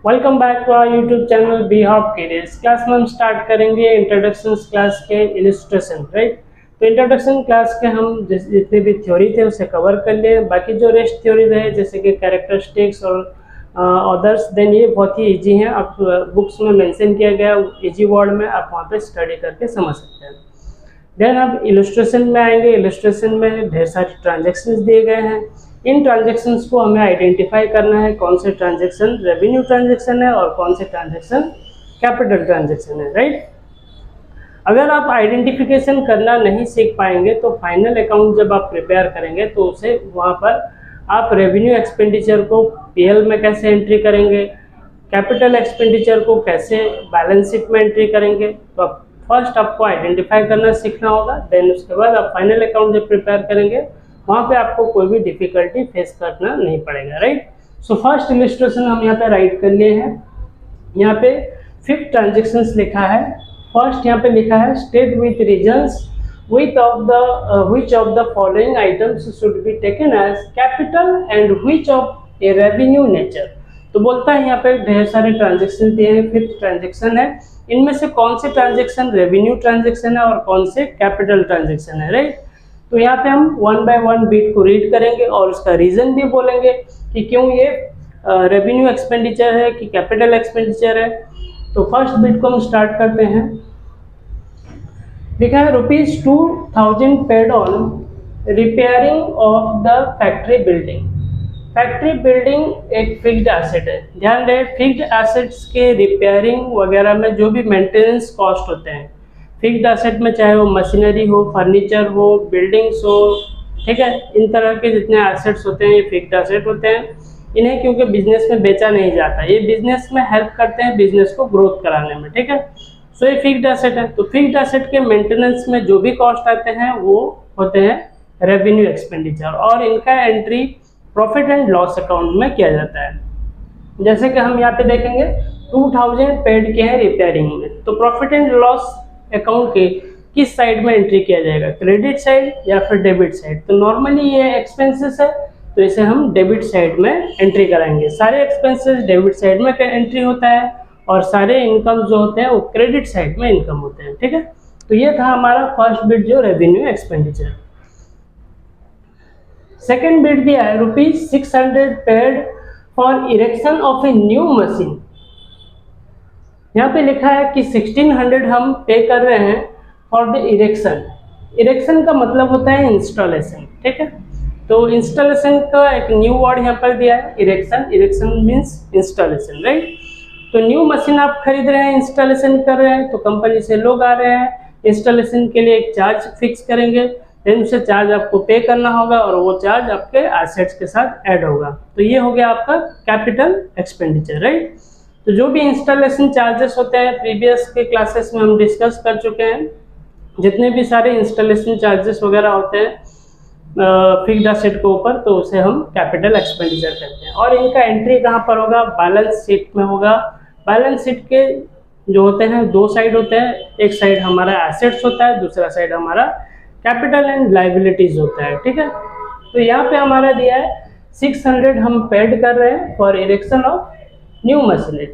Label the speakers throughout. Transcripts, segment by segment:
Speaker 1: Welcome back to our YouTube channel be hop careers. Class में हम start करेंगे introduction class के illustration, right. तो इंट्रोडक्शन क्लास के हम जितने भी थ्योरी थे उसे कवर कर लिए। बाकी जो रेस्ट थ्योरी रहे जैसे कि कैरेक्टरिस्टिक्स और अदर्स, देन ये बहुत ही इजी हैं। आप बुक्स में मेंशन किया गया इजी वर्ड में, आप वहाँ पे स्टडी करके समझ सकते हैं। देन अब इलस्ट्रेशन में आएंगे। इलस्ट्रेशन में ढेर सारे ट्रांजेक्शन्स दिए गए हैं। इन ट्रांजेक्शन्स को हमें आइडेंटिफाई करना है, कौन से ट्रांजेक्शन रेवेन्यू ट्रांजेक्शन है और कौन से ट्रांजेक्शन कैपिटल ट्रांजेक्शन है, राइट। अगर आप आइडेंटिफिकेशन करना नहीं सीख पाएंगे तो फाइनल अकाउंट जब आप प्रिपेयर करेंगे तो उसे वहाँ पर आप रेवेन्यू एक्सपेंडिचर को पीएल में कैसे एंट्री करेंगे, कैपिटल एक्सपेंडिचर को कैसे बैलेंस शीट में एंट्री करेंगे। तो फर्स्ट आपको आइडेंटिफाई करना सीखना होगा, देन उसके बाद आप फाइनल अकाउंट जब प्रिपेयर करेंगे वहाँ पे आपको कोई भी डिफिकल्टी फेस करना नहीं पड़ेगा, राइट। सो फर्स्ट इलस्ट्रेशन हम यहाँ पे राइट कर लिए हैं। यहाँ पे 5 ट्रांजेक्शन्स लिखा है। फर्स्ट यहाँ पे लिखा है state with reasons which of the following items should be taken as capital and which of a revenue nature। तो बोलता है यहाँ पे ढेर सारे ट्रांजेक्शन दिए हैं, 5th ट्रांजेक्शन है, इनमें से कौन से ट्रांजेक्शन रेवेन्यू ट्रांजेक्शन है और कौन से कैपिटल ट्रांजेक्शन है, राइट। तो यहाँ पे हम 1 बाय 1 बीट को रीड करेंगे और उसका रीजन भी बोलेंगे कि क्यों ये रेवेन्यू एक्सपेंडिचर है कि कैपिटल एक्सपेंडिचर है। तो फर्स्ट बीट को हम स्टार्ट करते हैं। लिखा है ₹2000 paid on repairing of the factory building. Factory building एक फिक्स्ड एसेट है। ध्यान रहे, फिक्स्ड एसेट्स के रिपेयरिंग वगैरह में जो भी मेंटेनेंस कॉस्ट होते हैं फिक्स्ड एसेट में, चाहे वो मशीनरी हो, फर्नीचर हो, बिल्डिंग्स हो, ठीक है, इन तरह के जितने एसेट्स होते हैं ये फिक्स्ड एसेट होते हैं। इन्हें क्योंकि बिजनेस में बेचा नहीं जाता, ये बिजनेस में हेल्प करते हैं बिजनेस को ग्रोथ कराने में, ठीक है। सो ये फिक्स्ड एसेट है। तो फिक्स्ड एसेट के मेंटेनेंस में जो भी कॉस्ट आते हैं वो होते हैं रेवेन्यू एक्सपेंडिचर और इनका entry profit and loss account में किया जाता है। जैसे कि हम यहाँ पे देखेंगे 2000 पेड के हैं रिपेयरिंग में, तो प्रॉफिट एंड लॉस अकाउंट के किस साइड में एंट्री किया जाएगा, क्रेडिट साइड या फिर डेबिट साइड। तो नॉर्मली ये एक्सपेंसेस है तो इसे हम डेबिट साइड में एंट्री कराएंगे। सारे एक्सपेंसेस डेबिट साइड में एंट्री होता है और सारे इनकम जो होते हैं वो क्रेडिट साइड में इनकम होते हैं, ठीक है। तो ये था हमारा फर्स्ट बिट जो रेवेन्यू एक्सपेंडिचर। सेकेंड बिट दिया है ₹600 paid for erection of a new machine. यहाँ पे लिखा है कि 1600 हम पे कर रहे हैं फॉर द इरेक्शन। इरेक्शन का मतलब होता है इंस्टॉलेशन, ठीक है। तो इंस्टॉलेशन का एक न्यू वर्ड यहाँ पर दिया है, erection. Erection means installation, right. तो न्यू मशीन आप खरीद रहे हैं, इंस्टॉलेशन कर रहे हैं, तो कंपनी से लोग आ रहे हैं, इंस्टॉलेशन के लिए एक चार्ज फिक्स करेंगे, देन उसे चार्ज आपको पे करना होगा और वो चार्ज आपके एसेट्स के साथ ऐड होगा। तो ये हो गया आपका कैपिटल एक्सपेंडिचर, राइट। तो जो भी इंस्टॉलेशन चार्जेस होते हैं प्रीवियस के क्लासेस में हम डिस्कस कर चुके हैं, जितने भी सारे इंस्टॉलेशन चार्जेस वगैरह होते हैं फिक्स्ड एसेट के ऊपर, तो उसे हम कैपिटल एक्सपेंडिचर कहते हैं। और इनका एंट्री कहाँ पर होगा, बैलेंस शीट में होगा। बैलेंस शीट के जो होते हैं 2 साइड होते हैं, एक साइड हमारा एसेट्स होता है, दूसरा साइड हमारा कैपिटल एंड लाइबिलिटीज होता है, ठीक है। तो यहाँ पे हमारा दिया है 600 हम पेड कर रहे हैं for erection of new machinery.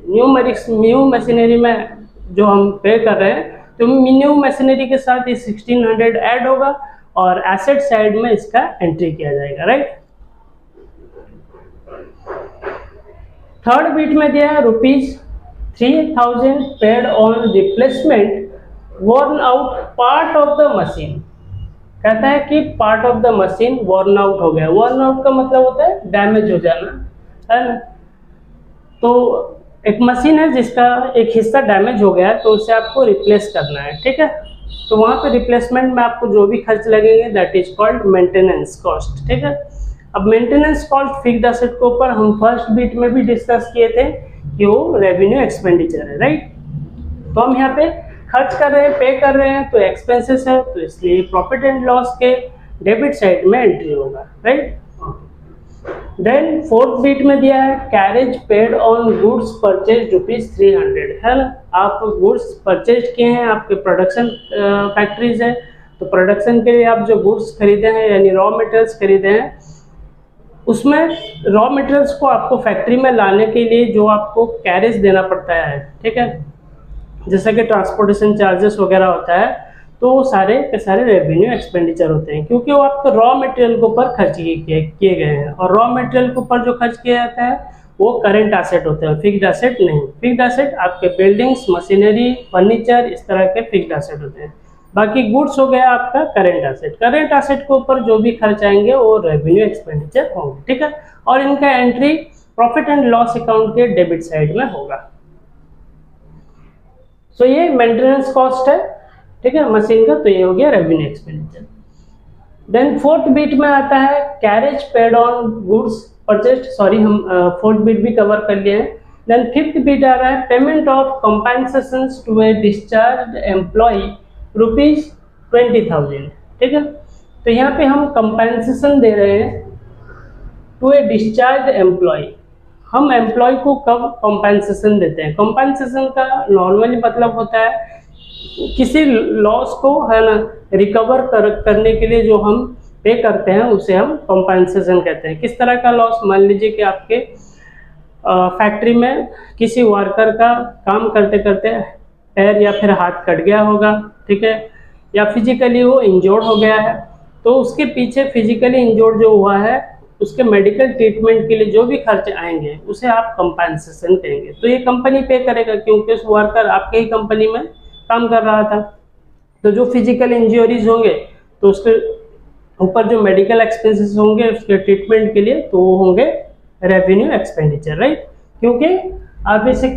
Speaker 1: New machinery में जो हम पे कर रहे हैं तो न्यू मशीनरी के साथ ये 1600 ऐड होगा और एसेट साइड में इसका एंट्री किया जाएगा, राइट। थर्ड बीट में दिया है ₹3000 paid on replacement worn out part of the machine. कहता है कि part of the machine worn out हो गया। वर्न आउट का मतलब होता है डैमेज हो जाना, है ना। तो एक मशीन है जिसका एक हिस्सा डैमेज हो गया तो उसे आपको रिप्लेस करना है, ठीक है। तो वहाँ पे रिप्लेसमेंट में आपको जो भी खर्च लगेंगे that is called maintenance cost, ठीक है। अब मेंटेनेंस कॉस्ट फिक्स्ड एसेट के ऊपर हम फर्स्ट बीट में भी डिस्कस किए थे कि वो रेवेन्यू एक्सपेंडिचर है, राइट। तो हम यहाँ पे खर्च कर रहे हैं, पे कर रहे हैं, तो एक्सपेंसेस है, तो इसलिए प्रॉफिट एंड लॉस के डेबिट साइड में एंट्री होगा, राइट। देन फोर्थ बीट में दिया है carriage paid on goods purchase ₹300, है ना। आप गुड्स परचेज किए हैं, आपके प्रोडक्शन फैक्ट्रीज है, तो प्रोडक्शन के लिए आप जो गुड्स खरीदे हैं यानी रॉ मटेरियल्स खरीदे हैं उसमें रॉ मटेरियल्स को आपको फैक्ट्री में लाने के लिए जो आपको कैरेज देना पड़ता है, ठीक है, जैसा कि ट्रांसपोर्टेशन चार्जेस वगैरह होता है, तो वो सारे के सारे रेवेन्यू एक्सपेंडिचर होते हैं, क्योंकि वो आपके रॉ मटेरियल के ऊपर खर्च किए गए हैं। और रॉ मटेरियल के ऊपर जो खर्च किया जाता है वो करेंट एसेट होते हैं, फिक्स्ड एसेट नहीं। फिक्स्ड एसेट आपके बिल्डिंग्स, मशीनरी, फर्नीचर, इस तरह के फिक्स्ड एसेट होते हैं। बाकी गुड्स हो गया आपका करेंट एसेट। करेंट एसेट के ऊपर जो भी खर्च आएंगे वो रेवेन्यू एक्सपेंडिचर होंगे, ठीक है। और इनका entry profit and loss account के डेबिट साइड में होगा। सो ये मेंटेनेंस कॉस्ट है, ठीक है, मशीन का, तो ये हो गया revenue expenditure. Then fourth bit में आता है carriage paid on goods purchased, sorry हम फोर्थ बीट भी कवर कर लिए हैं। देन फिफ्थ बीट आ रहा है payment of compensations to a discharge employee ₹20,000, ठीक है। तो यहाँ पे हम कंपेंसेशन दे रहे हैं टू ए डिस्चार्ज एम्प्लॉय। हम एम्प्लॉय को कब कंपेंसेशन देते हैं? कंपेंसेशन का नॉर्मली मतलब होता है किसी लॉस को, है ना, रिकवर करने के लिए जो हम पे करते हैं उसे हम कंपेंसेशन कहते हैं। किस तरह का लॉस? मान लीजिए कि आपके फैक्ट्री में किसी वर्कर का काम करते करते पैर या फिर हाथ कट गया होगा, ठीक है, या फिजिकली वो इंजोर्ड हो गया है, तो उसके पीछे फिजिकली इंजोर्ड जो हुआ है उसके मेडिकल ट्रीटमेंट के लिए जो भी खर्च आएंगे उसे आप कंपेंसेशन कहेंगे। तो ये कंपनी पे करेगा, क्योंकि उस वर्कर आपके ही कंपनी में काम कर रहा था। तो जो फिजिकल इंजरीज होंगे तो उसके ऊपर जो मेडिकल एक्सपेंसेस होंगे उसके ट्रीटमेंट के लिए, तो वो होंगे रेवेन्यू एक्सपेंडिचर, राइट, क्योंकि आप इसे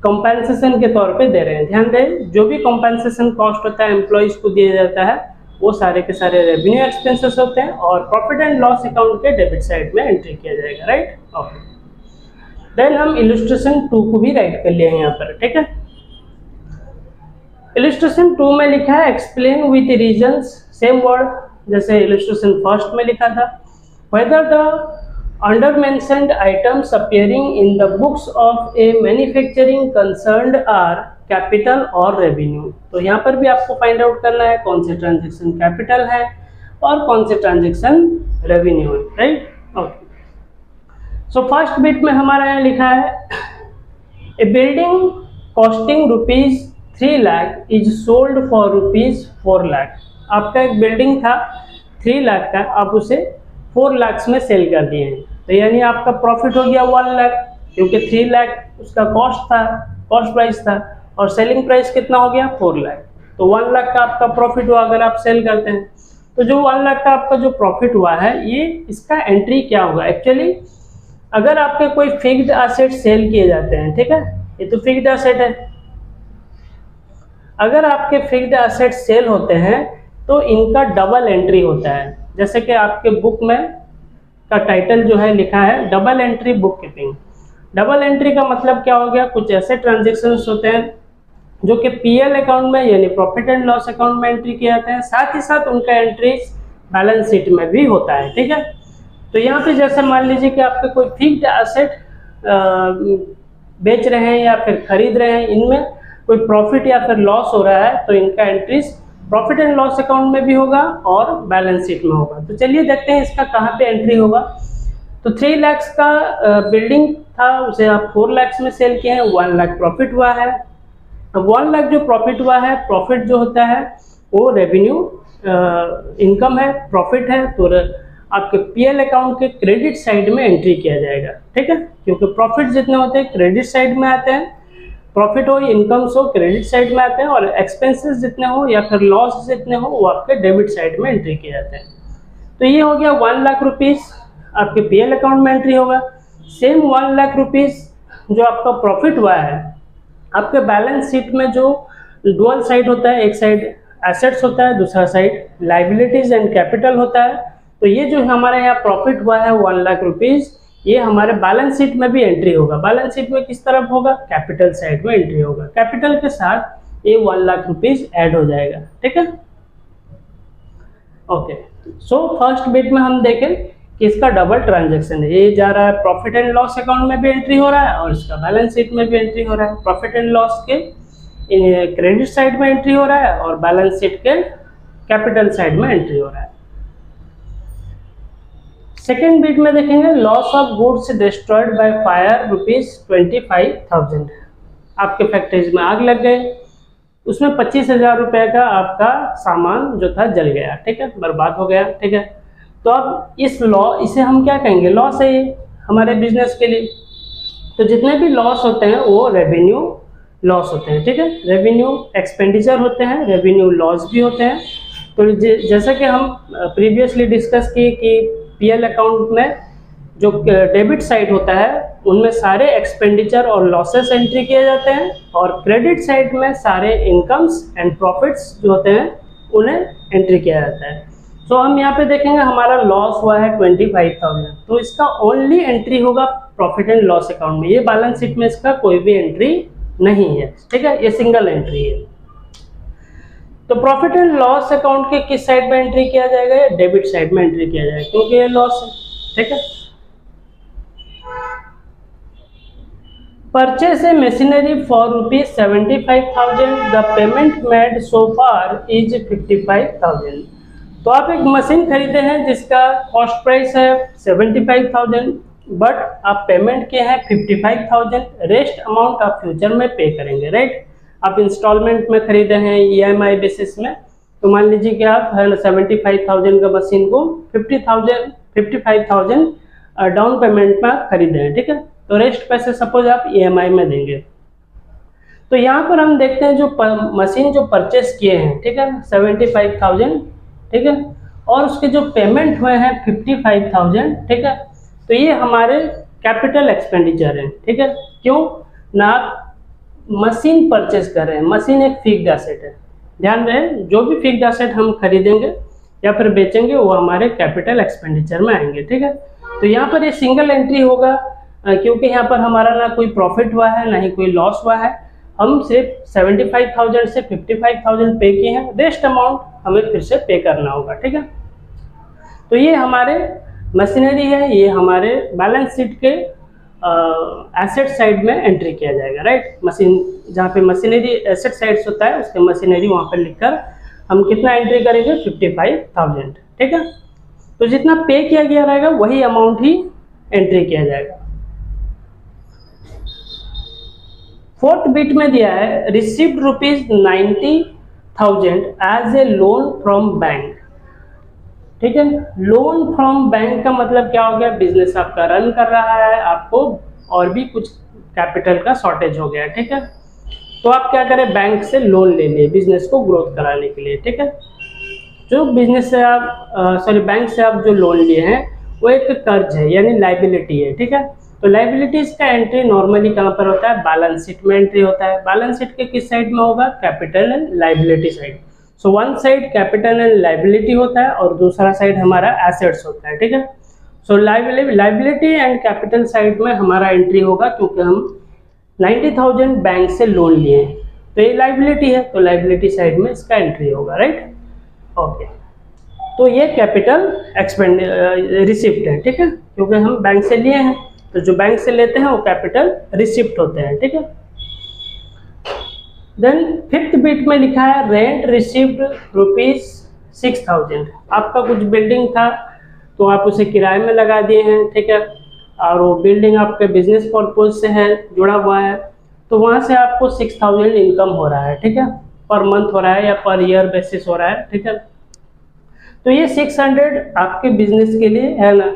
Speaker 1: कंपेंसेशन के तौर पे दे रहे हैं। ध्यान दें, जो भी कंपेंसेशन कॉस्ट होता है एम्प्लॉइज को दिया जाता है वो सारे के सारे रेवेन्यू एक्सपेंसेस होते हैं और प्रॉफिट एंड लॉस अकाउंट के डेबिट साइड में एंट्री किया जाएगा, राइट। ओके, देन हम इलस्ट्रेशन 2 को भी राइट कर लिए हैं यहाँ पर, ठीक है। इलस्ट्रेशन 2 में लिखा है explain with reasons, same word जैसे इलस्ट्रेशन फर्स्ट में लिखा था। Whether the under mentioned items appearing in the books of A manufacturing concerned are capital और रेवेन्यू। तो यहाँ पर भी आपको फाइंड आउट करना है कौन से ट्रांजेक्शन कैपिटल है और कौन से ट्रांजेक्शन रेवेन्यू है, right. Okay, so first bit में हमारा यहाँ लिखा है a building costing ₹3 lakh is sold for ₹4 lakh. आपका एक बिल्डिंग था 3 लाख का, आप उसे 4 लाख में सेल कर दिए हैं, तो यानी आपका प्रॉफिट हो गया 1 लाख, क्योंकि 3 लाख उसका कॉस्ट था, कॉस्ट प्राइस था, और सेलिंग प्राइस कितना हो गया 4 लाख, तो 1 लाख का आपका प्रॉफिट हुआ अगर आप सेल करते हैं। तो जो 1 लाख का आपका जो प्रॉफिट हुआ है, ये इसका एंट्री क्या होगा? एक्चुअली अगर आपके कोई फिक्स्ड एसेट सेल किए जाते हैं, ठीक है, ये तो फिक्स्ड एसेट है, अगर आपके फिक्स्ड एसेट सेल होते हैं तो इनका डबल एंट्री होता है। जैसे कि आपके बुक में का टाइटल जो है लिखा है double entry book keeping. Double entry का मतलब क्या हो गया? कुछ ऐसे ट्रांजेक्शन्स होते हैं जो कि पीएल अकाउंट में यानी प्रॉफिट एंड लॉस अकाउंट में एंट्री किए जाते हैं, साथ ही साथ उनका एंट्री बैलेंस शीट में भी होता है, ठीक है। तो यहाँ पे जैसे मान लीजिए कि आपके कोई फिक्स्ड एसेट बेच रहे हैं या फिर खरीद रहे हैं, इनमें कोई प्रॉफिट या फिर लॉस हो रहा है, तो इनका entries profit and loss account में भी होगा और बैलेंस शीट में होगा। तो चलिए देखते हैं इसका कहाँ पे एंट्री होगा। तो 3 लाख का बिल्डिंग था, उसे आप 4 लाख में सेल किए हैं, 1 लाख प्रॉफिट हुआ है। अब 1 लाख जो प्रॉफिट हुआ है, प्रॉफिट जो होता है वो रेवेन्यू इनकम है, प्रॉफिट है, तो आपके पीएल अकाउंट के क्रेडिट साइड में एंट्री किया जाएगा, ठीक है, क्योंकि प्रॉफिट जितने होते हैं क्रेडिट साइड में आते हैं, प्रॉफिट हो इनकम्स हो क्रेडिट साइड में आते हैं, और एक्सपेंसेस जितने हो या फिर लॉस जितने हो वो आपके डेबिट साइड में एंट्री किए जाते हैं। तो ये हो गया 1 लाख रुपीस आपके पीएल अकाउंट में एंट्री होगा। सेम 1 लाख रुपीस जो आपका प्रॉफिट हुआ है, आपके बैलेंस शीट में जो डुअल साइड होता है, एक साइड एसेट्स होता है, दूसरा साइड लाइबिलिटीज एंड कैपिटल होता है। तो ये जो हमारे यहाँ प्रॉफिट हुआ है 1 लाख रुपीस, ये हमारे बैलेंस शीट में भी एंट्री होगा। बैलेंस शीट में किस तरफ होगा? कैपिटल साइड में एंट्री होगा। कैपिटल के साथ ये 1 लाख रुपीस ऐड हो जाएगा, ठीक है। ओके, सो फर्स्ट बिट में हम देखें कि इसका डबल ट्रांजैक्शन है, ये जा रहा है प्रॉफिट एंड लॉस अकाउंट में भी एंट्री हो रहा है और इसका बैलेंस शीट में भी एंट्री हो रहा है। प्रॉफिट एंड लॉस के क्रेडिट साइड में एंट्री हो रहा है और बैलेंस शीट के कैपिटल साइड में एंट्री हो रहा है। सेकेंड बीट में देखेंगे loss of goods destroyed by fire ₹25,000। आपके फैक्ट्रीज में आग लग गए, उसमें 25,000 रुपये का आपका सामान जो था जल गया, ठीक है, बर्बाद हो गया, ठीक है। तो अब इसे हम क्या कहेंगे, लॉस है ये हमारे बिजनेस के लिए। तो जितने भी लॉस होते हैं वो रेवेन्यू लॉस होते हैं, ठीक है। रेवेन्यू एक्सपेंडिचर होते हैं, रेवेन्यू लॉस भी होते हैं। तो जैसा कि हम प्रीवियसली डिस्कस किए कि पीएल अकाउंट में जो डेबिट साइड होता है उनमें सारे एक्सपेंडिचर और लॉसेस एंट्री किए जाते हैं, और क्रेडिट साइड में सारे इनकम्स एंड प्रॉफिट्स जो होते हैं उन्हें एंट्री किया जाता है। तो हम यहाँ पे देखेंगे हमारा लॉस हुआ है 25,000, तो इसका ओनली एंट्री होगा प्रॉफिट एंड लॉस अकाउंट में। ये बैलेंस शीट में इसका कोई भी एंट्री नहीं है, ठीक है, ये सिंगल एंट्री है। तो प्रॉफिट एंड लॉस अकाउंट के किस साइड में एंट्री किया जाएगा, या डेबिट साइड में एंट्री किया जाएगा, क्योंकि ये लॉस है, ठीक है। Purchase A machinery for ₹75,000, the payment made so far is 55,000। तो आप एक मशीन खरीदे हैं जिसका कॉस्ट प्राइस है 75,000, बट आप पेमेंट किए हैं 55,000, रेस्ट अमाउंट आप फ्यूचर में पे करेंगे, राइट। आप इंस्टॉलमेंट में खरीदे हैं EMI बेसिस में, तो मान लीजिए कि आप 75,000 का मशीन को 55,000 डाउन पेमेंट में खरीदे हैं, ठीक है। तो रेस्ट पैसे सपोज आप EMI में देंगे। तो यहाँ पर हम देखते हैं जो मशीन जो परचेस किए हैं, ठीक है, 75,000, ठीक है, और उसके जो पेमेंट हुए हैं 55,000, ठीक है। तो ये हमारे कैपिटल एक्सपेंडिचर है, ठीक है। क्यों ना, मशीन परचेस कर रहे हैं, मशीन एक फिक्स्ड एसेट है। ध्यान रहे, जो भी फिक्स्ड एसेट हम खरीदेंगे या फिर बेचेंगे वो हमारे कैपिटल एक्सपेंडिचर में आएंगे, ठीक है। तो यहाँ पर ये सिंगल एंट्री होगा, क्योंकि यहाँ पर हमारा ना कोई प्रॉफिट हुआ है ना ही कोई लॉस हुआ है। हम सिर्फ 75,000 से 55,000 पे किए हैं, रेस्ट अमाउंट हमें फिर से पे करना होगा, ठीक है। तो ये हमारे मशीनरी है, ये हमारे बैलेंस शीट के एसेट साइड में एंट्री किया जाएगा, राइट। मशीन जहाँ पे मशीनरी एसेट साइड्स होता है उसके मशीनरी वहाँ पर लिखकर हम कितना एंट्री करेंगे 55,000, ठीक है। तो जितना पे किया गया रहेगा वही अमाउंट ही एंट्री किया जाएगा। फोर्थ बिट में दिया है received ₹90,000 as a loan from bank, ठीक है। लोन फ्रॉम बैंक का मतलब क्या हो गया, बिजनेस आपका रन कर रहा है, आपको और भी कुछ कैपिटल का शॉर्टेज हो गया, ठीक है। तो आप क्या करें, बैंक से लोन ले लिए बिजनेस को ग्रोथ कराने के लिए, ठीक है। जो बिजनेस से आप बैंक से आप जो लोन लिए हैं वो एक कर्ज है, यानी लाइबिलिटी है, ठीक है। तो लाइबिलिटीज का एंट्री नॉर्मली कहाँ पर होता है, बैलेंस शीट में एंट्री होता है। बैलेंस शीट के किस साइड में होगा, capital and liability side. So one side capital and liability होता है और दूसरा साइड हमारा एसेट्स होता है, ठीक है। सो लाइबिलिटी एंड कैपिटल साइड में हमारा एंट्री होगा, क्योंकि हम 90,000 बैंक से लोन लिए हैं, तो ये लाइबिलिटी है, तो लाइबिलिटी साइड में इसका एंट्री होगा, राइट। ओके, तो ये कैपिटल रिसिप्ट है, ठीक है, क्योंकि हम बैंक से लिए हैं, तो जो बैंक से लेते हैं वो कैपिटल रिसिप्ट होते हैं, ठीक है। देन फिफ्थ बिट में लिखा है रेंट रिसीव्ड ₹6,000। आपका कुछ बिल्डिंग था तो आप उसे किराए में लगा दिए हैं, ठीक है, और वो बिल्डिंग आपके बिजनेस पर्पज से है, जुड़ा हुआ है, तो वहाँ से आपको 6,000 इनकम हो रहा है, ठीक है, पर मंथ हो रहा है या पर ईयर बेसिस हो रहा है, ठीक है। तो ये 600 आपके बिजनेस के लिए है ना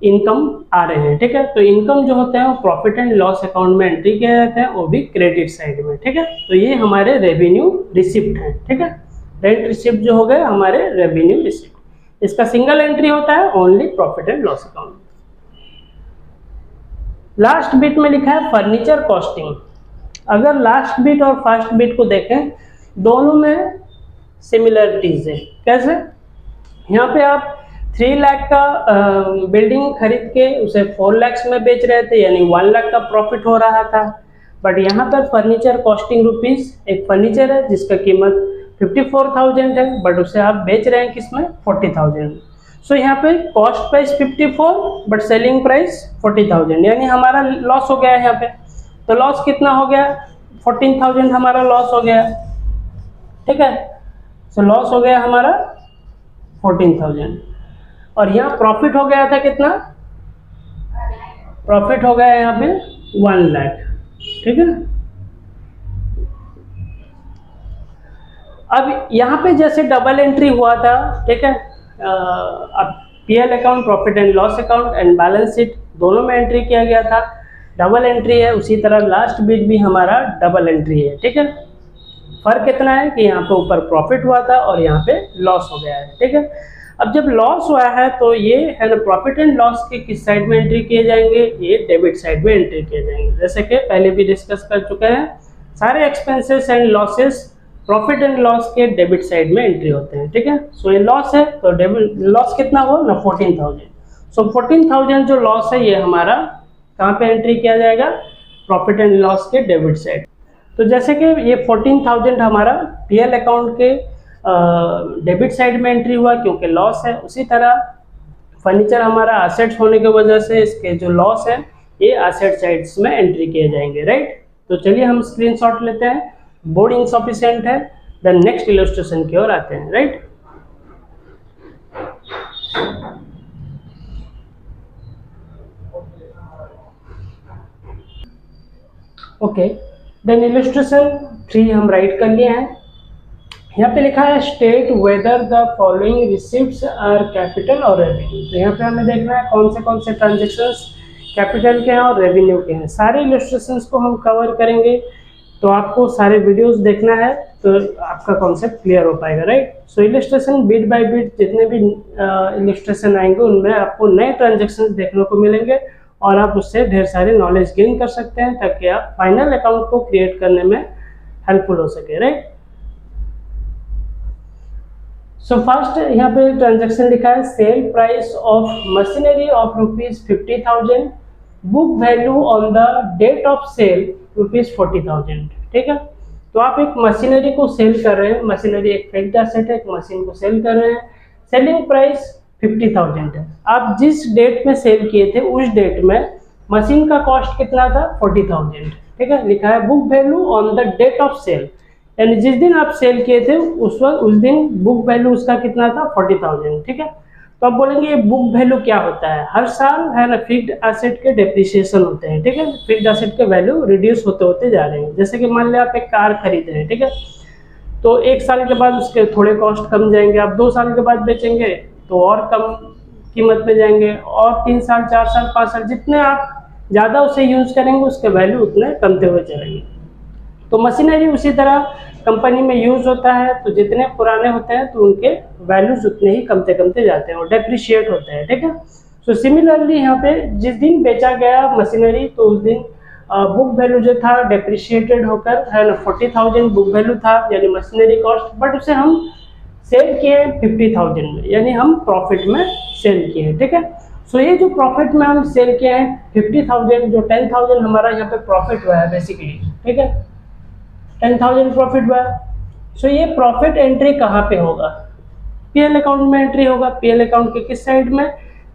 Speaker 1: इनकम आ रहे हैं, ठीक है। तो इनकम जो होते हैं वो प्रॉफिट एंड लॉस अकाउंट में एंट्री किया जाता है, वो भी क्रेडिट साइड में, ठीक है। तो ये हमारे रेवेन्यू रिसिप्ट है, ठीक है। रेंट रिसिप्ट जो हो गए हमारे रेवेन्यू रिसिप्ट, इसका सिंगल एंट्री होता है only profit and loss account. Last bit में लिखा है फर्नीचर कॉस्टिंग। अगर लास्ट बिट और फर्स्ट बिट को देखें, दोनों में सिमिलरिटीज है। कैसे, यहाँ पे आप 3 लाख का बिल्डिंग खरीद के उसे 4 लाख में बेच रहे थे, यानी 1 लाख का प्रॉफिट हो रहा था। बट यहाँ पर फर्नीचर कॉस्टिंग रुपीज, एक फर्नीचर है जिसका कीमत 54,000 है, बट उसे आप बेच रहे हैं किसमें 40,000। सो यहाँ पे cost price 54 but selling price 40,000, यानी हमारा लॉस हो गया है यहाँ पे। तो लॉस कितना हो गया, 14,000 हमारा लॉस हो गया, ठीक है। सो लॉस हो गया हमारा 14,000। और यहाँ प्रॉफिट हो गया था कितना, प्रॉफिट हो गया यहाँ पे 1 लाख, ठीक है। अब यहाँ पे जैसे डबल एंट्री हुआ था, ठीक है, अब PL account, profit and loss account and balance sheet दोनों में एंट्री किया गया था, डबल एंट्री है। उसी तरह लास्ट बिट भी हमारा डबल एंट्री है, ठीक है। फर्क कितना है कि यहाँ पे ऊपर प्रॉफिट हुआ था और यहाँ पे लॉस हो गया है, ठीक है। अब जब लॉस हुआ है तो ये है ना, प्रॉफिट एंड लॉस के किस साइड में एंट्री किए जाएंगे, ये डेबिट साइड में एंट्री किए जाएंगे। जैसे कि पहले भी डिस्कस कर चुके हैं, सारे expenses and losses profit and loss के डेबिट साइड में एंट्री होते हैं, ठीक है। सो ये लॉस है तो डेबिट लॉस कितना हुआ ना, 14,000। सो 14,000 जो लॉस है ये हमारा कहाँ पे एंट्री किया जाएगा, प्रॉफिट एंड लॉस के डेबिट साइड। तो जैसे कि ये 14,000 हमारा पीएल अकाउंट के डेबिट साइड में एंट्री हुआ क्योंकि लॉस है। उसी तरह फर्नीचर हमारा एसेट्स होने की वजह से इसके जो लॉस है ये एसेट साइड्स में एंट्री किए जाएंगे, राइट। तो चलिए हम स्क्रीनशॉट लेते हैं, बोर्ड इनसफिशिएंट है, देन नेक्स्ट इलस्ट्रेशन की ओर आते हैं, राइट। ओके, देन इलस्ट्रेशन 3 हम राइट कर लिए हैं। यहाँ पे लिखा है state whether the following receipts are capital और रेवेन्यू। तो यहाँ पे हमें देखना है कौन से ट्रांजेक्शन्स कैपिटल के हैं और रेवेन्यू के हैं। सारे इलस्ट्रेशंस को हम कवर करेंगे, तो आपको सारे वीडियोस देखना है तो आपका कॉन्सेप्ट क्लियर हो पाएगा, right. So illustration bit by bit जितने भी इलस्ट्रेशन आएंगे उनमें आपको नए ट्रांजेक्शन्स देखने को मिलेंगे और आप उससे ढेर सारे नॉलेज गेन कर सकते हैं ताकि आप फाइनल अकाउंट को क्रिएट करने में हेल्पफुल हो सके, राइट। सो फर्स्ट यहाँ पे ट्रांजेक्शन लिखा है sale price of machinery of ₹50,000, book value on the date of sale ₹40,000, ठीक है। तो आप एक मशीनरी को सेल कर रहे हैं, मशीनरी एक फिक्स्ड एसेट है, एक मशीन को सेल कर रहे हैं, सेलिंग प्राइस 50,000 है। आप जिस डेट में सेल किए थे उस डेट में मशीन का कॉस्ट कितना था, 40,000, ठीक है। लिखा है book value on the date of sale, यानी जिस दिन आप सेल किए थे उस दिन बुक वैल्यू उसका कितना था, 40,000, ठीक है। तो आप बोलेंगे ये बुक वैल्यू क्या होता है, हर साल है ना फिक्स्ड एसेट के डेप्रिसिएशन होते हैं, ठीक है। फिक्स्ड एसेट के वैल्यू रिड्यूस होते होते जा रहे हैं। जैसे कि मान लिया आप एक कार खरीद रहे हैं, ठीक है, तो 1 साल के बाद उसके थोड़े कॉस्ट कम जाएंगे, आप 2 साल के बाद बेचेंगे तो और कम कीमत में जाएंगे, और 3 साल 4 साल 5 साल जितने आप ज़्यादा उसे यूज़ करेंगे उसके वैल्यू उतने कमते हुए चलेंगे। तो मशीनरी उसी तरह कंपनी में यूज़ होता है, तो जितने पुराने होते हैं तो उनके वैल्यूज उतने ही कमते जाते हैं और डेप्रिशिएट होते हैं, ठीक है। सो सिमिलरली यहाँ पे जिस दिन बेचा गया मशीनरी तो उस दिन बुक वैल्यू जो था डेप्रिशिएटेड होकर है ना 40,000 बुक वैल्यू था यानी मशीनरी कॉस्ट, बट उसे हम सेल किए 50,000 में, यानी हम प्रॉफिट में सेल किए, ठीक है। सो ये जो प्रॉफिट में हम सेल किए हैं 50,000, जो 10,000 हमारा यहाँ पे प्रॉफिट हुआ है बेसिकली, ठीक है, 10,000 प्रॉफिट हुआ। सो ये प्रॉफिट एंट्री कहाँ पे होगा, पीएल अकाउंट में एंट्री होगा। पीएल अकाउंट के किस साइड में,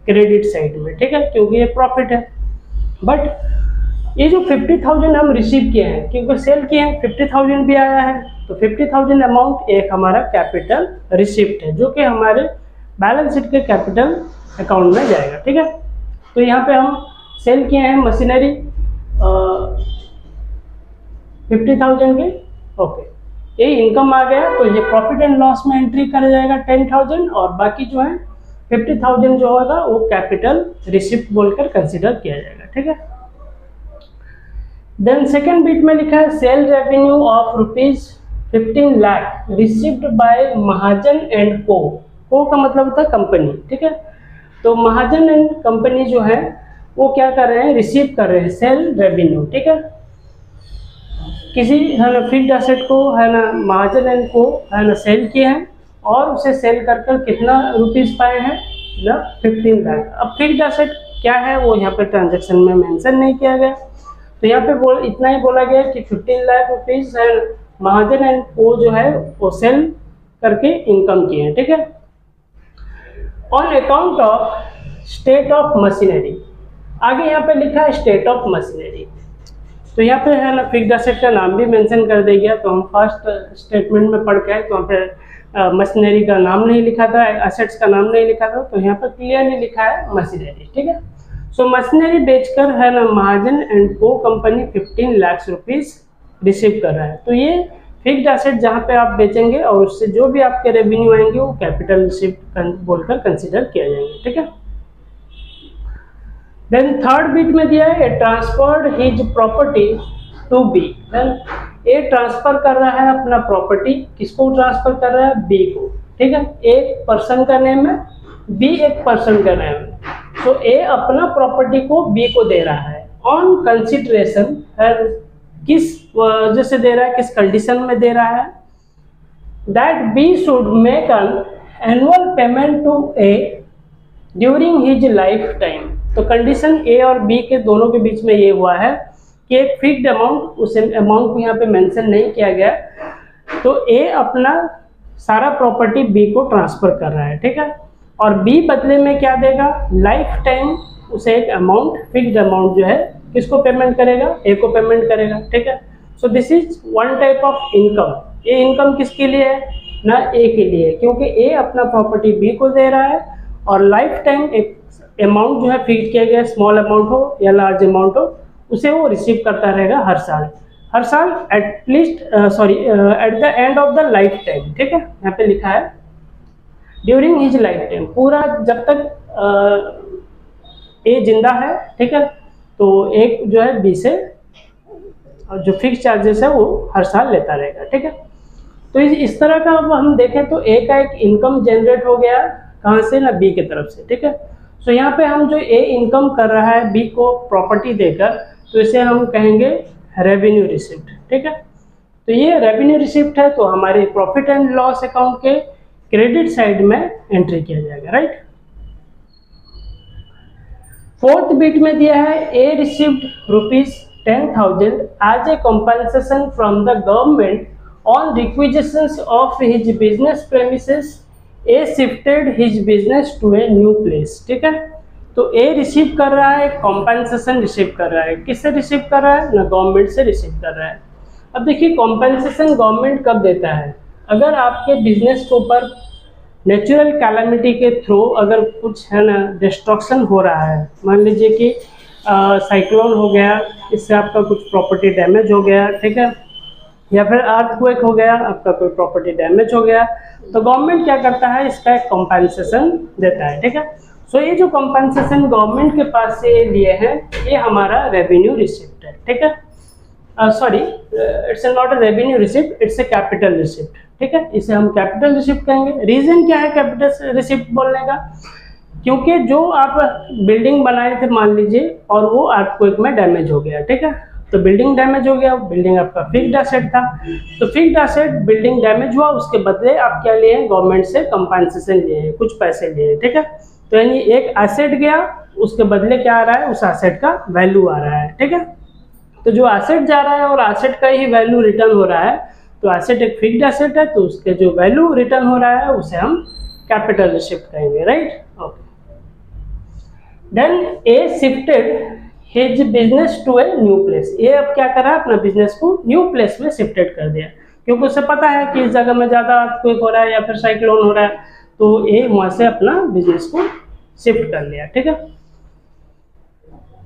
Speaker 1: क्रेडिट साइड में, ठीक है, क्योंकि ये प्रॉफिट है। बट ये जो 50,000 हम रिसीव किए हैं क्योंकि सेल किए हैं 50,000 भी आया है, तो 50,000 अमाउंट एक हमारा कैपिटल रिसिप्ट है जो कि हमारे बैलेंस शीट के कैपिटल अकाउंट में जाएगा, ठीक है। तो यहाँ पे हम सेल किए हैं मशीनरी 50,000 के, ओके, ये इनकम आ गया तो ये प्रॉफिट एंड लॉस में एंट्री कर जाएगा 10,000 और बाकी जो है 50,000 जो होगा वो कैपिटल रिसिप्ट बोलकर कंसीडर किया जाएगा, ठीक है। देन सेकेंड बिट में लिखा है sale revenue of ₹15 lakh received by Mahajan and co का मतलब होता है कंपनी, ठीक है। तो महाजन एंड कंपनी जो है वो क्या कर रहे हैं, रिसीव कर रहे हैं सेल रेवेन्यू, ठीक है। किसी है ना फिक्स्ड एसेट को है ना महाजन एंड को है ना सेल किए हैं और उसे सेल कर कर कितना रुपीस पाए हैं ना 15 लाख। अब फिक्स्ड एसेट क्या है वो यहाँ पे ट्रांजैक्शन में मेंशन नहीं किया गया, तो यहाँ पे इतना ही बोला गया कि 15 लाख रुपीस है महाजन एंड को जो है वो सेल करके इनकम किए हैं, ठीक है। On account of state of machinery, आगे यहाँ पे लिखा है स्टेट ऑफ मशीनरी। तो यहाँ पे है ना फिक्स्ड एसेट का नाम भी मेंशन कर दिया गया। तो हम फर्स्ट स्टेटमेंट में पढ़ के आए तो वहाँ पे मशीनरी का नाम नहीं लिखा था, एसेट्स का नाम नहीं लिखा था, तो यहाँ पर क्लियरली लिखा है मशीनरी। ठीक है, सो मशीनरी बेचकर है ना महाजन एंड को कंपनी 15 लाख रुपीस रिसीव कर रहा है। तो ये फिक्स्ड एसेट जहाँ पे आप बेचेंगे और उससे जो भी आपके रेवेन्यू आएंगे वो कैपिटल रिसिप्ट बोलकर कंसिडर किया जाएंगे। ठीक है, देन थर्ड बिट में दिया है transferred his property to B. Then A transfer कर रहा है अपना प्रॉपर्टी, किसको ट्रांसफर कर रहा है? बी को। ठीक है, एक पर्सन का नेम है, बी एक पर्सन का नेम है, तो ए अपना प्रॉपर्टी को बी को दे रहा है ऑन कंसिडरेशन। किस वजह से दे रहा है, किस कंडीशन में दे रहा है? That B should make an annual payment to A during his life time. तो कंडीशन ए और बी के दोनों के बीच में ये हुआ है कि एक फिक्स्ड अमाउंट, उस अमाउंट को यहाँ पे मेंशन नहीं किया गया, तो ए अपना सारा प्रॉपर्टी बी को ट्रांसफर कर रहा है। ठीक है, और बी बदले में क्या देगा? लाइफ टाइम उसे एक अमाउंट, फिक्स्ड अमाउंट जो है किसको पेमेंट करेगा? ए को पेमेंट करेगा। ठीक है, so this is one type of income. ये इनकम किसके लिए है? ना ए के लिए, क्योंकि ए अपना प्रॉपर्टी बी को दे रहा है और लाइफ टाइम एक अमाउंट जो है फिक्स किया गया, स्मॉल अमाउंट हो या लार्ज अमाउंट हो, उसे वो रिसीव करता रहेगा हर साल at least at the end of the life time. ठीक है, यहाँ पे लिखा है ड्यूरिंग हिज लाइफ टाइम, पूरा जब तक ए जिंदा है। ठीक है, तो एक जो है बी से जो फिक्स चार्जेस है वो हर साल लेता रहेगा। ठीक है, तो इस तरह का अब हम देखें तो ए का एक इनकम जनरेट हो गया, कहाँ से? ना बी की तरफ से। ठीक है, सो यहाँ पे हम जो ए इनकम कर रहा है बी को प्रॉपर्टी देकर, तो इसे हम कहेंगे रेवेन्यू रिसिप्ट। ठीक है, तो ये रेवेन्यू रिसिप्ट है, तो हमारे प्रॉफिट एंड लॉस अकाउंट के क्रेडिट साइड में एंट्री किया जाएगा। राइट, फोर्थ बिट में दिया है A received ₹10,000 as a compensation from the government on requisitions of his business premises. A shifted his business to a new place. ठीक है, तो ए रिसीव कर रहा है, कॉम्पेंसेशन रिसीव कर रहा है। किससे रिसीव कर रहा है? ना गवर्नमेंट से रिसीव कर रहा है। अब देखिए कॉम्पेंसेशन गवर्नमेंट कब देता है? अगर आपके बिजनेस के ऊपर नेचुरल कैलामिटी के थ्रू अगर कुछ है ना डिस्ट्रक्शन हो रहा है, मान लीजिए कि साइक्लोन हो गया, इससे आपका कुछ प्रॉपर्टी डैमेज हो गया। ठीक है, या फिर अर्थक्वेक हो गया, आपका कोई प्रॉपर्टी डैमेज हो गया, तो गवर्नमेंट क्या करता है? इसका एक कॉम्पेंसेशन देता है। ठीक है, सो ये जो कॉम्पेंसेशन गवर्नमेंट के पास से लिए हैं, ये हमारा रेवेन्यू रिसिप्ट है। ठीक है, sorry, it's not a revenue receipt, it's a capital receipt. ठीक है, इसे हम कैपिटल रिसिप्ट कहेंगे। रीजन क्या है कैपिटल रिसिप्ट बोलने का? क्योंकि जो आप बिल्डिंग बनाए थे मान लीजिए और वो अर्थक्वेक में डैमेज हो गया। ठीक है, तो बिल्डिंग डैमेज हो गया, बिल्डिंग आपका फिक्स्ड एसेट था, तो फिक्स्ड एसेट बिल्डिंग डैमेज हुआ, उसके बदले आप क्या लिए? गवर्नमेंट से कंपनसेशन लिए, कुछ पैसे लिए। ठीक है, तो यानी एक एसेट गया, उसके बदले क्या आ रहा है? उस एसेट का वैल्यू आ रहा है। ठीक है, तो जो एसेट जा रहा है और एसेट का ही वैल्यू रिटर्न हो रहा है, तो एसेट एक फिक्स्ड एसेट है, तो उसके जो वैल्यू रिटर्न हो रहा है उसे हम कैपिटल रिसिप्ट कहेंगे। Right, okay. Then A shifted his business to a new place. ये अब क्या कर रहा है? अपना बिजनेस को न्यू प्लेस में शिफ्टेड कर दिया, क्योंकि उसे पता है कि इस जगह में ज़्यादा अर्थक्वेक हो रहा है या फिर साइक्लोन हो रहा है, तो ये वहाँ से अपना बिजनेस को शिफ्ट कर लिया। ठीक है,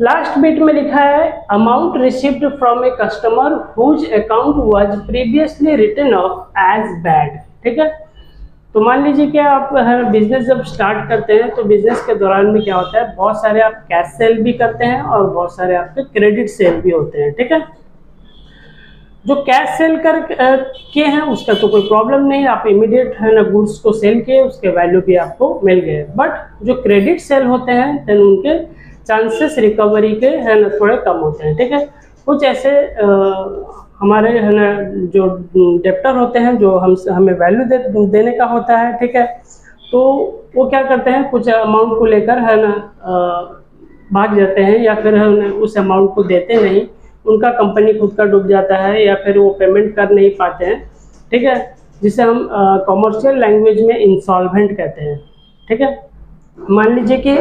Speaker 1: लास्ट बिट में लिखा है amount received from a customer whose account was previously written off as bad. ठीक है, तो मान लीजिए कि आप बिजनेस जब स्टार्ट करते हैं तो बिजनेस के दौरान में क्या होता है? बहुत सारे आप कैश सेल भी करते हैं और बहुत सारे आपके क्रेडिट सेल भी होते हैं। ठीक है, जो कैश सेल कर के हैं उसका तो कोई प्रॉब्लम नहीं, आप इमीडिएट है ना गुड्स को सेल किए, उसके वैल्यू भी आपको मिल गए। बट जो क्रेडिट सेल होते हैं तो उनके चांसेस रिकवरी के है ना थोड़े कम होते हैं। ठीक है, कुछ ऐसे हमारे है ना जो डेप्टर होते हैं, जो हमें वैल्यू देने का होता है। ठीक है, तो वो क्या करते हैं? कुछ अमाउंट को लेकर है ना भाग जाते हैं, या फिर उस अमाउंट को देते नहीं, उनका कंपनी खुद का डूब जाता है, या फिर वो पेमेंट कर नहीं पाते हैं। ठीक है, जिसे हम कॉमर्शियल लैंग्वेज में इंसॉल्वेंट कहते हैं। ठीक है, मान लीजिए कि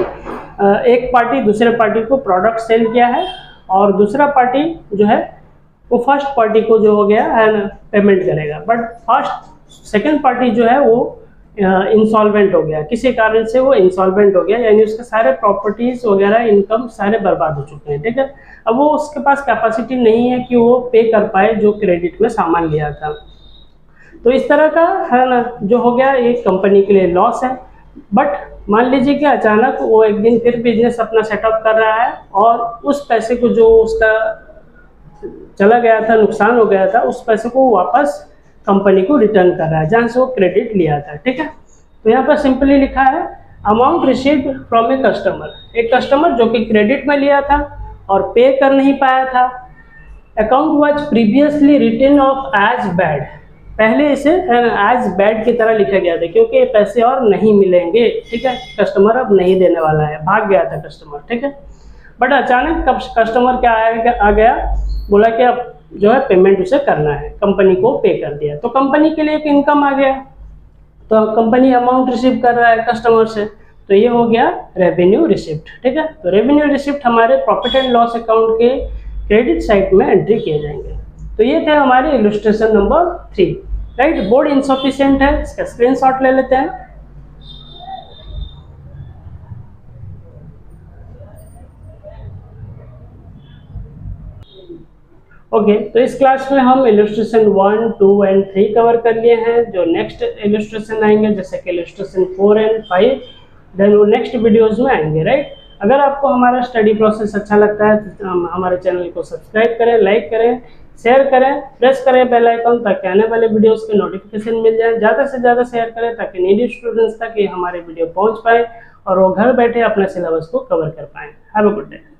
Speaker 1: एक पार्टी दूसरे पार्टी को प्रोडक्ट सेल किया है और दूसरा पार्टी जो है वो फर्स्ट पार्टी को जो हो गया है ना पेमेंट करेगा, बट सेकंड पार्टी जो है वो इंसॉल्वेंट हो गया, किसी कारण से वो इंसॉल्वेंट हो गया, यानी उसके सारे प्रॉपर्टीज वगैरह इनकम सारे बर्बाद हो चुके हैं, ठीक है। अब वो उसके पास कैपेसिटी नहीं है कि वो पे कर पाए जो क्रेडिट में सामान लिया था। तो इस तरह का है ना जो हो गया एक कंपनी के लिए लॉस है। बट मान लीजिए कि अचानक वो एक दिन फिर बिजनेस अपना सेटअप कर रहा है और उस पैसे को जो उसका चला गया था, नुकसान हो गया था, उस पैसे को वापस कंपनी को रिटर्न कर रहा है जहाँ से वो क्रेडिट लिया था, ठीक है। तो यहाँ पर सिंपली लिखा है amount received from a customer, एक कस्टमर जो कि क्रेडिट में लिया था और पे कर नहीं पाया था। Account was previously written off as bad, पहले इसे एज बैड की तरह लिखा गया था क्योंकि पैसे और नहीं मिलेंगे, ठीक है। कस्टमर अब नहीं देने वाला है, भाग गया था कस्टमर, ठीक है। बट अचानक कस्टमर क्या आ गया, बोला कि अब जो है पेमेंट उसे करना है, कंपनी को पे कर दिया, तो कंपनी के लिए एक इनकम आ गया, तो कंपनी अमाउंट रिसीव कर रहा है कस्टमर से, तो ये हो गया रेवेन्यू रिसिप्ट, ठीक है। तो रेवेन्यू रिसिप्ट हमारे प्रॉफिट एंड लॉस अकाउंट के क्रेडिट साइड में एंट्री किए जाएंगे। तो ये थे हमारे illustration number 3, right. Board insufficient है, इसका स्क्रीनशॉट ले लेते हैं। ओके, तो इस क्लास में हम इलस्ट्रेशन 1, 2 एंड 3 कवर कर लिए हैं। जो नेक्स्ट इलस्ट्रेशन आएंगे जैसे कि इलस्ट्रेशन 4 एंड 5 देन वो नेक्स्ट वीडियोस में आएंगे, राइट। अगर आपको हमारा स्टडी प्रोसेस अच्छा लगता है तो हमारे चैनल को सब्सक्राइब करें, लाइक करें, शेयर करें, प्रेस करें बेल आइकन ताकि आने वाले वीडियोस के नोटिफिकेशन मिल जाए। ज़्यादा से ज़्यादा शेयर करें ताकि नीडी स्टूडेंट्स तक ये हमारे वीडियो पहुँच पाए और वो घर बैठे अपने सिलेबस को कवर कर पाएँ। Have a good day.